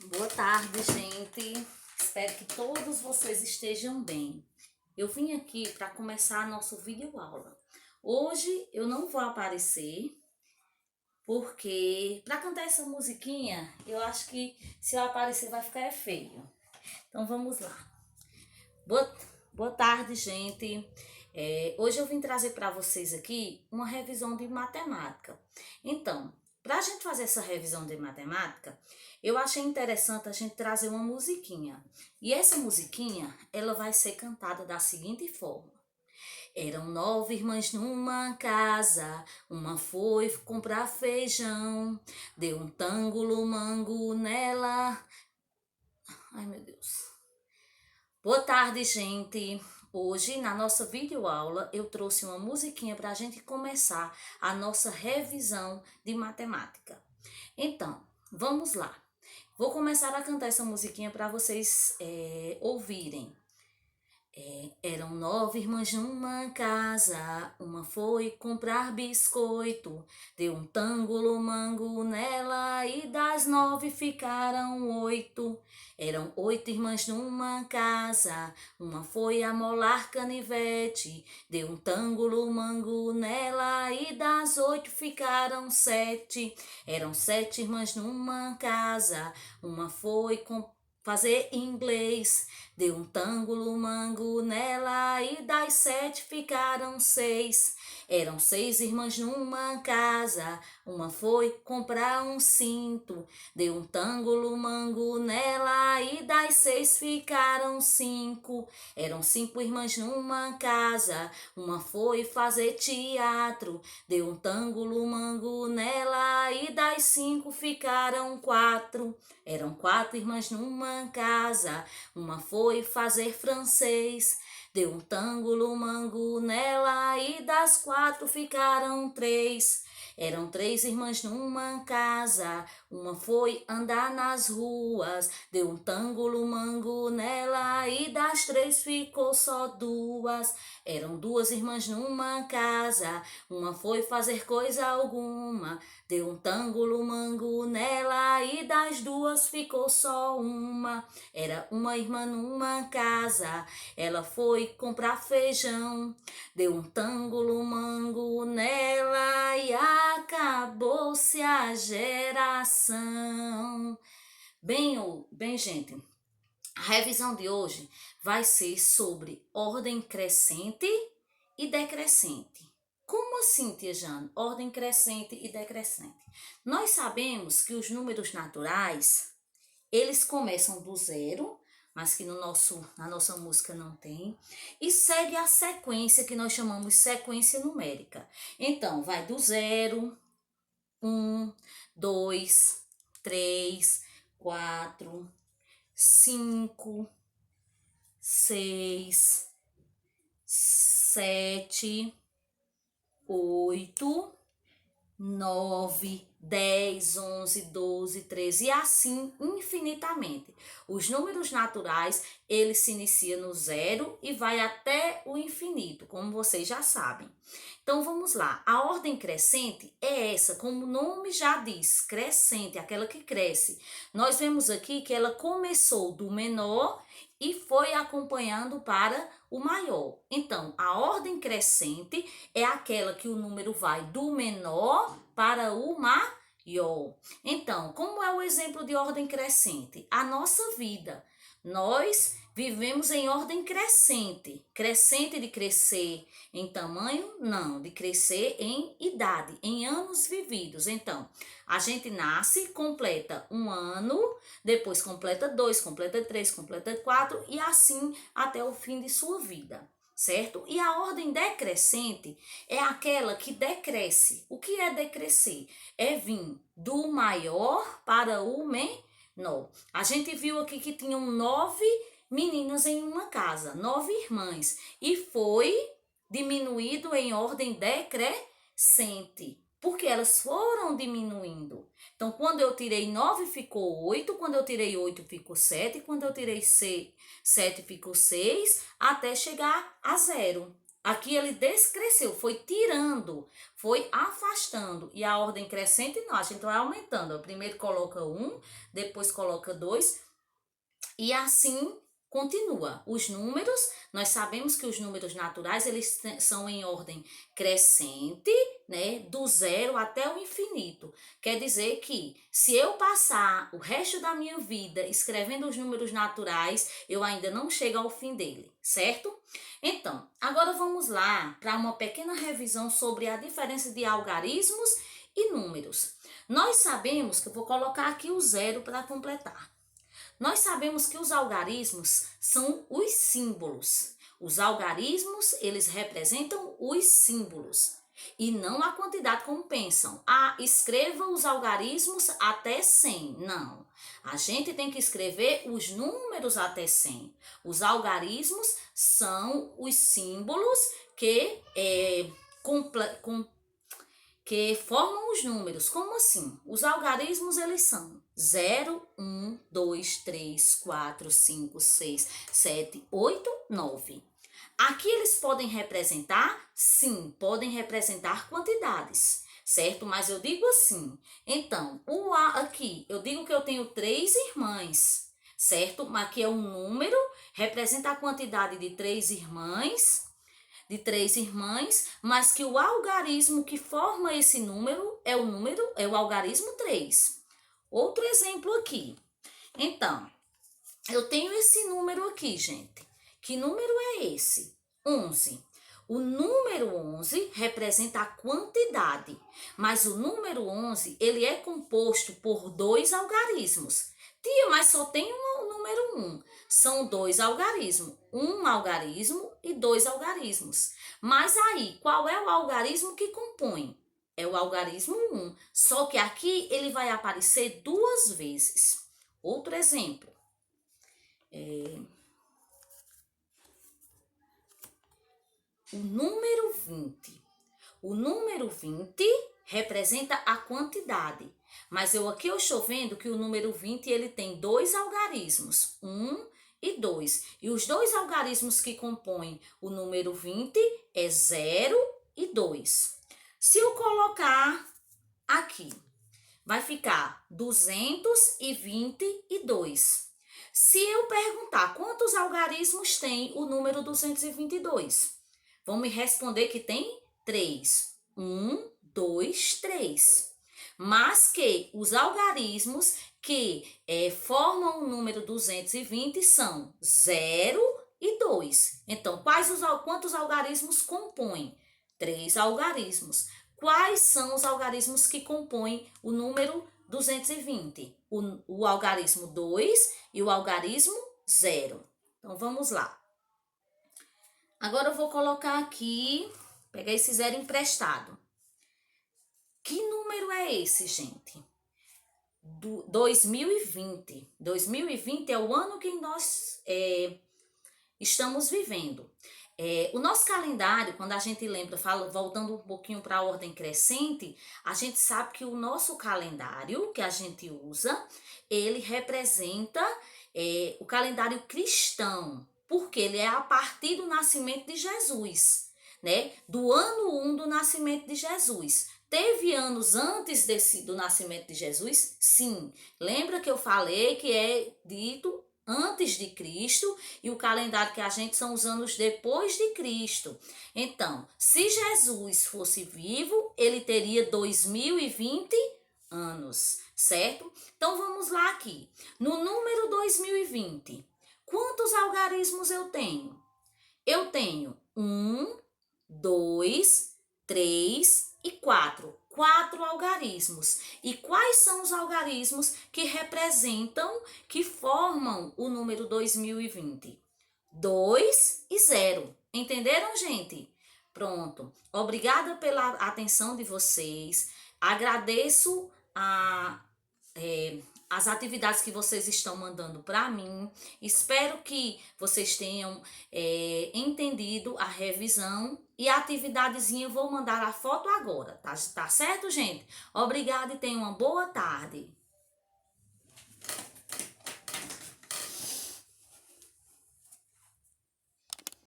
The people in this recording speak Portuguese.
Boa tarde, gente. Espero que todos vocês estejam bem. Eu vim aqui para começar a nossa videoaula. Hoje eu não vou aparecer porque para cantar essa musiquinha, eu acho que se eu aparecer vai ficar feio. Então vamos lá. Boa tarde, gente. Hoje eu vim trazer para vocês aqui uma revisão de matemática. Então, para a gente fazer essa revisão de matemática, eu achei interessante a gente trazer uma musiquinha. E essa musiquinha, ela vai ser cantada da seguinte forma. Eram 9 irmãs numa casa, uma foi comprar feijão, deu um tango mango nela. Ai, meu Deus. Boa tarde, gente! Hoje, na nossa videoaula, eu trouxe uma musiquinha para a gente começar a nossa revisão de matemática. Então, vamos lá. Vou começar a cantar essa musiquinha para vocês ouvirem. Eram 9 irmãs numa casa, uma foi comprar biscoito, deu um tango mango nela e das 9 ficaram 8. Eram 8 irmãs numa casa, uma foi amolar canivete, deu um tango mango nela e das 8 ficaram 7. Eram 7 irmãs numa casa, uma foi fazer inglês, deu um tango mango nela e das 7 ficaram 6. Eram 6 irmãs numa casa, uma foi comprar um cinto, deu um tango mango nela e das 6 ficaram 5. Eram 5 irmãs numa casa, uma foi fazer teatro, deu um tango mango nela e das 5 ficaram 4. Eram 4 irmãs numa casa, uma foi fazer francês, deu um tango mango nela e das 4 ficaram 3. Eram 3 irmãs numa casa, uma foi andar nas ruas, deu um tango mango nela e das 3 ficou só 2. Eram 2 irmãs numa casa, uma foi fazer coisa alguma, deu um tango mango nela e das 2 ficou só uma. Era uma irmã numa casa, ela foi comprar feijão, deu um tango mango nela e acabou-se a geração. Bem, gente, a revisão de hoje vai ser sobre ordem crescente e decrescente. Como assim, tia Jane? Ordem crescente e decrescente. Nós sabemos que os números naturais, eles começam do zero, mas que na nossa música não tem, e segue a sequência que nós chamamos de sequência numérica. Então, vai do zero, 1, 2, 3, 4, 5, 6, 7, 8, 9, 10, 11, 12, 13 e assim infinitamente. Os números naturais, eles se iniciam no zero e vai até o infinito, como vocês já sabem. Então vamos lá, a ordem crescente é essa, como o nome já diz, crescente, aquela que cresce. Nós vemos aqui que ela começou do menor e foi acompanhando para o maior. Então, a ordem crescente é aquela que o número vai do menor para o maior. Então, como é o exemplo de ordem crescente? A nossa vida. Nós vivemos em ordem crescente. Crescente de crescer em tamanho? Não, de crescer em idade, em anos vividos. Então, a gente nasce, completa um ano, depois completa 2, completa 3, completa 4 e assim até o fim de sua vida, certo? E a ordem decrescente é aquela que decresce. O que é decrescer? É vir do maior para o menor. A gente viu aqui que tinham 9 meninas em uma casa, 9 irmãs, e foi diminuído em ordem decrescente, porque elas foram diminuindo. Então, quando eu tirei 9, ficou 8, quando eu tirei 8, ficou 7, quando eu tirei 7, ficou 6, até chegar a 0. Aqui ele descresceu, foi tirando, foi afastando. E a ordem crescente não, a gente vai aumentando. Primeiro coloca 1, depois coloca 2 e assim continua. Os números, nós sabemos que os números naturais, eles são em ordem crescente, né, do zero até o infinito. Quer dizer que se eu passar o resto da minha vida escrevendo os números naturais, eu ainda não chego ao fim dele, certo? Então, agora vamos lá para uma pequena revisão sobre a diferença de algarismos e números. Nós sabemos que eu vou colocar aqui o zero para completar. Nós sabemos que os algarismos são os símbolos. Os algarismos, eles representam os símbolos e não a quantidade como pensam. Ah, escreva os algarismos até 100. Não. A gente tem que escrever os números até 100. Os algarismos são os símbolos que formam os números. Como assim? Os algarismos, eles são 0, 1, 2, 3, 4, 5, 6, 7, 8, 9. Aqui eles podem representar? Sim, podem representar quantidades, certo? Mas eu digo assim, então, aqui, eu digo que eu tenho 3 irmãs, certo? Mas aqui é um número, representa a quantidade de 3 irmãs, mas que o algarismo que forma esse número é o algarismo 3. Outro exemplo aqui. Então, eu tenho esse número aqui, gente. Que número é esse? 11. O número 11 representa a quantidade, mas o número 11, ele é composto por 2 algarismos. Tia, mas só tem o número 1. São 2 algarismos. Um algarismo e 2 algarismos. Mas aí, qual é o algarismo que compõe? É o algarismo 1. Só que aqui ele vai aparecer 2 vezes. Outro exemplo. O número 20. O número 20 representa a quantidade. Mas aqui eu estou vendo que o número 20 ele tem 2 algarismos, 1 e 2. E os 2 algarismos que compõem o número 20 é 0 e 2. Se eu colocar aqui, vai ficar 222. Se eu perguntar quantos algarismos tem o número 222, vão me responder que tem 3. 1, 2, 3. Mas que os algarismos que formam o número 220 são 0 e 2. Então, quantos algarismos compõem? 3 algarismos. Quais são os algarismos que compõem o número 220? O algarismo 2 e o algarismo 0. Então, vamos lá. Agora eu vou colocar aqui, pegar esse 0 emprestado. Que número é esse, gente? 2020. 2020 é o ano que nós estamos vivendo. O nosso calendário, quando a gente lembra, voltando um pouquinho para a ordem crescente, a gente sabe que o nosso calendário que a gente usa, ele representa o calendário cristão, porque ele é a partir do nascimento de Jesus, né? Do ano 1 do nascimento de Jesus. Teve anos antes do nascimento de Jesus? Sim. Lembra que eu falei que é dito antes de Cristo e o calendário que a gente são os anos depois de Cristo. Então, se Jesus fosse vivo, ele teria 2020 anos, certo? Então, vamos lá aqui. No número 2020, quantos algarismos eu tenho? Eu tenho 1, 2, 3 e 4. 4 algarismos. E quais são os algarismos que representam, que formam o número 2020? 2 e 0. Entenderam, gente? Pronto. Obrigada pela atenção de vocês. Agradeço as atividades que vocês estão mandando para mim. Espero que vocês tenham entendido a revisão e a atividadezinha eu vou mandar a foto agora, tá certo, gente? Obrigada e tenham uma boa tarde.